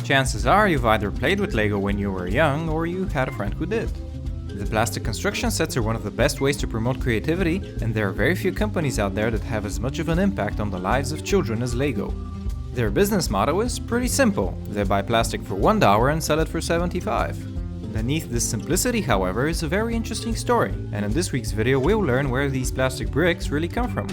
Chances are you've either played with Lego when you were young or you had a friend who did. The plastic construction sets are one of the best ways to promote creativity, and there are very few companies out there that have as much of an impact on the lives of children as Lego. Their business motto is pretty simple: they buy plastic for $1 and sell it for 75. Beneath this simplicity, however, is a very interesting story, and in this week's video we'll learn where these plastic bricks really come from.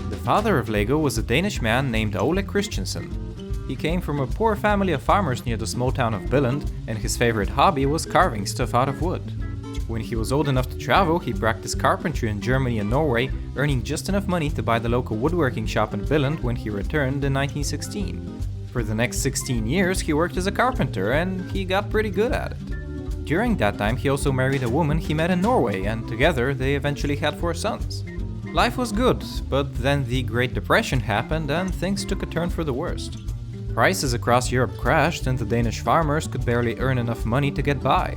The father of Lego was a Danish man named Ole Christensen. He came from a poor family of farmers near the small town of Billund, and his favorite hobby was carving stuff out of wood. When he was old enough to travel, he practiced carpentry in Germany and Norway, earning just enough money to buy the local woodworking shop in Billund when he returned in 1916. For the next 16 years he worked as a carpenter, and he got pretty good at it. During that time he also married a woman he met in Norway, and together they eventually had 4 sons. Life was good, but then the Great Depression happened and things took a turn for the worst. Prices across Europe crashed and the Danish farmers could barely earn enough money to get by.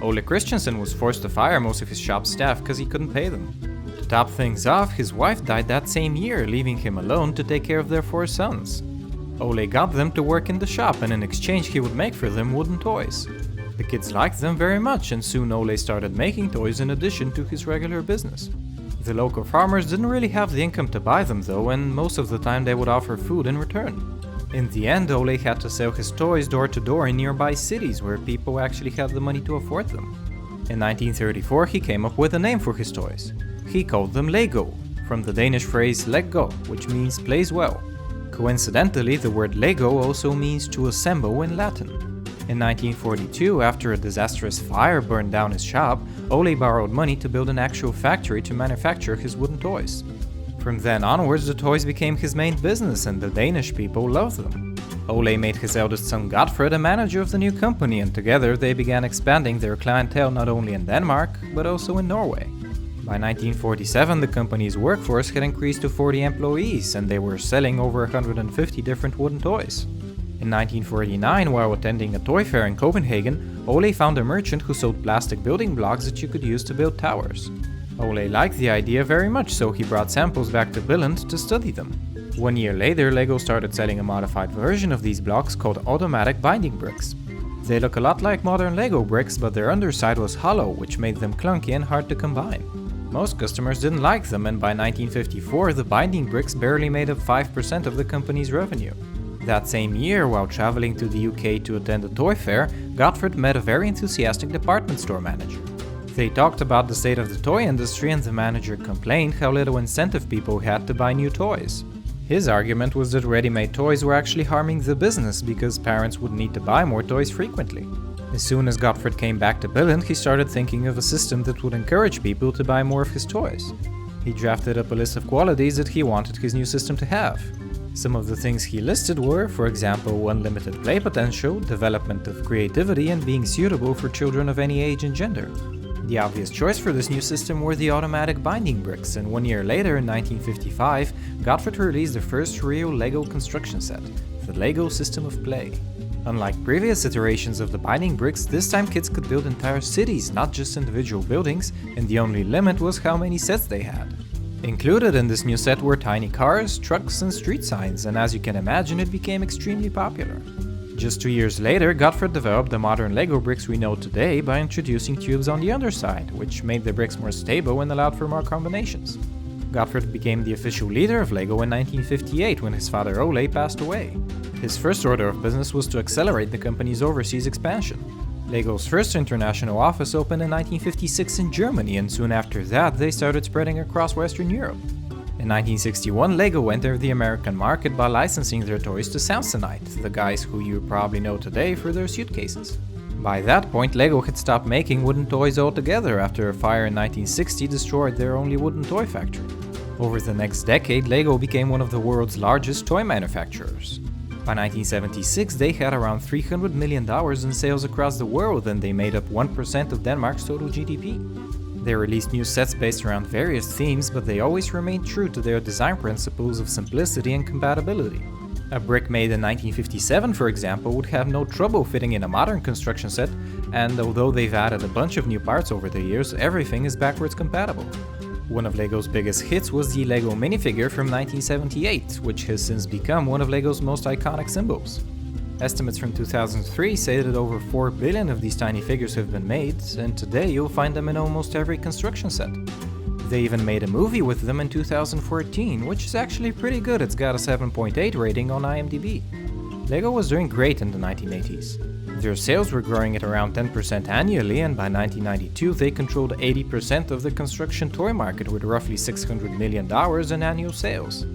Ole Christensen was forced to fire most of his shop staff because he couldn't pay them. To top things off, his wife died that same year, leaving him alone to take care of their 4 sons. Ole got them to work in the shop, and in exchange he would make for them wooden toys. The kids liked them very much, and soon Ole started making toys in addition to his regular business. The local farmers didn't really have the income to buy them though, and most of the time they would offer food in return. In the end, Ole had to sell his toys door to door in nearby cities where people actually had the money to afford them. In 1934 he came up with a name for his toys. He called them Lego, from the Danish phrase Lego, which means plays well. Coincidentally, the word Lego also means to assemble in Latin. In 1942, after a disastrous fire burned down his shop, Ole borrowed money to build an actual factory to manufacture his wooden toys. From then onwards, the toys became his main business and the Danish people loved them. Ole made his eldest son Godfred a manager of the new company, and together they began expanding their clientele not only in Denmark, but also in Norway. By 1947, the company's workforce had increased to 40 employees, and they were selling over 150 different wooden toys. In 1949, while attending a toy fair in Copenhagen, Ole found a merchant who sold plastic building blocks that you could use to build towers. Ole liked the idea very much, so he brought samples back to Billund to study them. 1 year later, Lego started selling a modified version of these blocks called automatic binding bricks. They look a lot like modern Lego bricks, but their underside was hollow, which made them clunky and hard to combine. Most customers didn't like them, and by 1954 the binding bricks barely made up 5% of the company's revenue. That same year, while traveling to the UK to attend a toy fair, Godfred met a very enthusiastic department store manager. They talked about the state of the toy industry, and the manager complained how little incentive people had to buy new toys. His argument was that ready-made toys were actually harming the business because parents would need to buy more toys frequently. As soon as Godfred came back to Billund, he started thinking of a system that would encourage people to buy more of his toys. He drafted up a list of qualities that he wanted his new system to have. Some of the things he listed were, for example, unlimited play potential, development of creativity, and being suitable for children of any age and gender. The obvious choice for this new system were the automatic binding bricks, and 1 year later, in 1955, Godfred released the first real Lego construction set, the Lego System of Play. Unlike previous iterations of the binding bricks, this time kids could build entire cities, not just individual buildings, and the only limit was how many sets they had. Included in this new set were tiny cars, trucks, and street signs, and as you can imagine, it became extremely popular. Just 2 years later, Godfred developed the modern Lego bricks we know today by introducing tubes on the underside, which made the bricks more stable and allowed for more combinations. Godfred became the official leader of Lego in 1958 when his father Ole passed away. His first order of business was to accelerate the company's overseas expansion. Lego's first international office opened in 1956 in Germany, and soon after that they started spreading across Western Europe. In 1961, Lego entered the American market by licensing their toys to Samsonite, the guys who you probably know today for their suitcases. By that point, Lego had stopped making wooden toys altogether after a fire in 1960 destroyed their only wooden toy factory. Over the next decade, Lego became one of the world's largest toy manufacturers. By 1976, they had around $300 million in sales across the world, and they made up 1% of Denmark's total GDP. They released new sets based around various themes, but they always remained true to their design principles of simplicity and compatibility. A brick made in 1957, for example, would have no trouble fitting in a modern construction set, and although they've added a bunch of new parts over the years, everything is backwards compatible. One of Lego's biggest hits was the Lego minifigure from 1978, which has since become one of Lego's most iconic symbols. Estimates from 2003 say that over 4 billion of these tiny figures have been made, and today you'll find them in almost every construction set. They even made a movie with them in 2014, which is actually pretty good. It's got a 7.8 rating on IMDb. Lego was doing great in the 1980s. Their sales were growing at around 10% annually, and by 1992 they controlled 80% of the construction toy market with roughly $600 million in annual sales.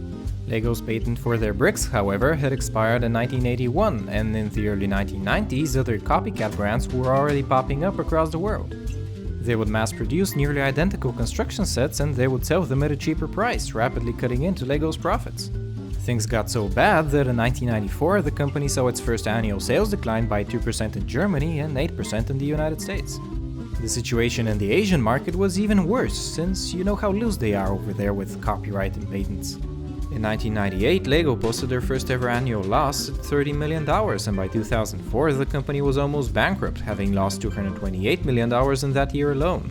Lego's patent for their bricks, however, had expired in 1981, and in the early 1990s other copycat brands were already popping up across the world. They would mass-produce nearly identical construction sets and they would sell them at a cheaper price, rapidly cutting into Lego's profits. Things got so bad that in 1994 the company saw its first annual sales decline by 2% in Germany and 8% in the United States. The situation in the Asian market was even worse, since you know how loose they are over there with copyright and patents. In 1998, Lego posted their first ever annual loss at $30 million, and by 2004 the company was almost bankrupt, having lost $228 million in that year alone.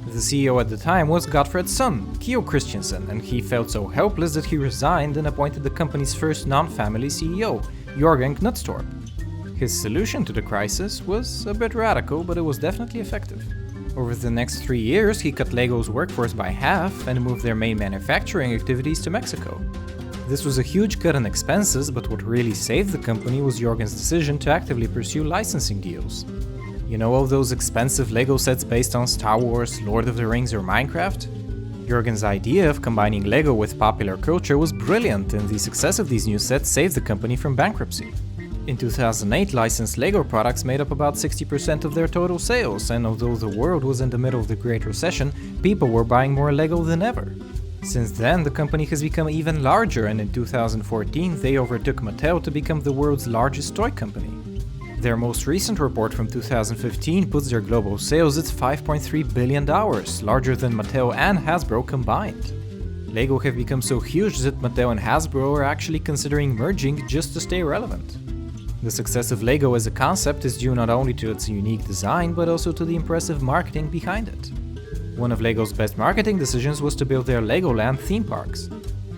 The CEO at the time was Gottfred's son, Kio Christiansen, and he felt so helpless that he resigned and appointed the company's first non-family CEO, Jörgen Knutstorp. His solution to the crisis was a bit radical, but it was definitely effective. Over the next 3 years, he cut Lego's workforce by half and moved their main manufacturing activities to Mexico. This was a huge cut in expenses, but what really saved the company was Jörgen's decision to actively pursue licensing deals. You know all those expensive Lego sets based on Star Wars, Lord of the Rings or Minecraft? Jörgen's idea of combining Lego with popular culture was brilliant, and the success of these new sets saved the company from bankruptcy. In 2008, licensed Lego products made up about 60% of their total sales, and although the world was in the middle of the Great Recession, people were buying more Lego than ever. Since then, the company has become even larger, and in 2014 they overtook Mattel to become the world's largest toy company. Their most recent report from 2015 puts their global sales at $5.3 billion, larger than Mattel and Hasbro combined. Lego have become so huge that Mattel and Hasbro are actually considering merging just to stay relevant. The success of Lego as a concept is due not only to its unique design, but also to the impressive marketing behind it. One of Lego's best marketing decisions was to build their Legoland theme parks.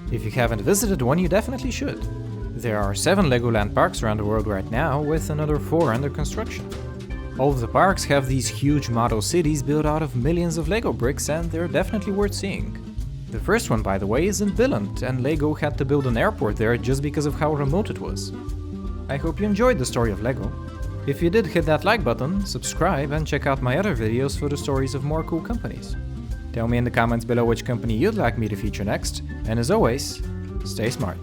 If you haven't visited one, you definitely should. There are 7 Legoland parks around the world right now, with another 4 under construction. All of the parks have these huge model cities built out of millions of Lego bricks, and they're definitely worth seeing. The first one, by the way, is in Billund, and Lego had to build an airport there just because of how remote it was. I hope you enjoyed the story of Lego. If you did, hit that like button, subscribe, and check out my other videos for the stories of more cool companies. Tell me in the comments below which company you'd like me to feature next, and as always, stay smart.